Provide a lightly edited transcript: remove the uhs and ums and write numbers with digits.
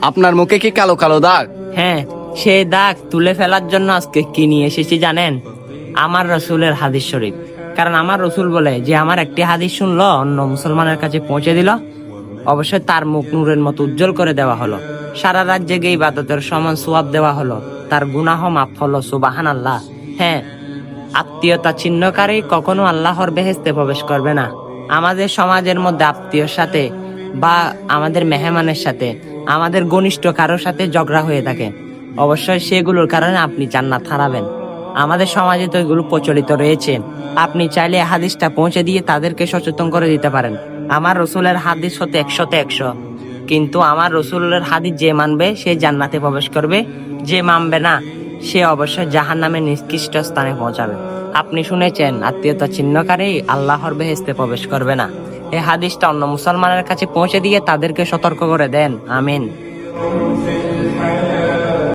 আপনার মুখে কি কালো কালো দাগ? হ্যাঁ, সেই দাগ তুলে ফেলার জন্য আজকে কি নিয়ে এসেছি জানেন? আমার রসুলের হাদিস শরীফ। কারণ আমার রসুল বলে যে আমার একটি হাদিস শুনলো, অন্য মুসলমানের কাছে পৌঁছে দিল, অবশ্যই তার মুখ নূরের মতো উজ্জ্বল করে দেওয়া হলো, সারা রাত জেগে ইবাদতের সমান সোয়াব দেওয়া হলো, তার গুনাহ মাফ হলো। সুবহানাল্লাহ। হ্যাঁ, আত্মীয়তা ছিন্নকারী কখনো আল্লাহর বেহেশতে প্রবেশ করবে না। আমাদের সমাজের মধ্যে আত্মীয়র সাথে বা আমাদের মেহমানের সাথে, আমাদের ঘনিষ্ঠ কারোর সাথে ঝগড়া হয়ে থাকে, অবশ্যই সেগুলোর কারণে আপনি জান্নাত হারাবেন। আমাদের সমাজে তো এগুলো প্রচলিত রয়েছে। আপনি চাইলে হাদিসটা পৌঁছে দিয়ে তাদেরকে সচেতন করে দিতে পারেন। আমার রসুলের হাদিস হতে 100-তে 100, কিন্তু আমার রসুলের হাদিস যে মানবে সে জান্নাতে প্রবেশ করবে, যে মানবে না সে অবশ্যই জাহান্নামে নিকৃষ্ট স্থানে পৌঁছাবে। আপনি শুনেছেন আত্মীয়তা ছিন্নকারী আল্লাহর বেহেশতে প্রবেশ করবে না। এই হাদিসটা অন্য মুসলমানের কাছে পৌঁছে দিয়ে তাদেরকে সতর্ক করে দেন। আমিন।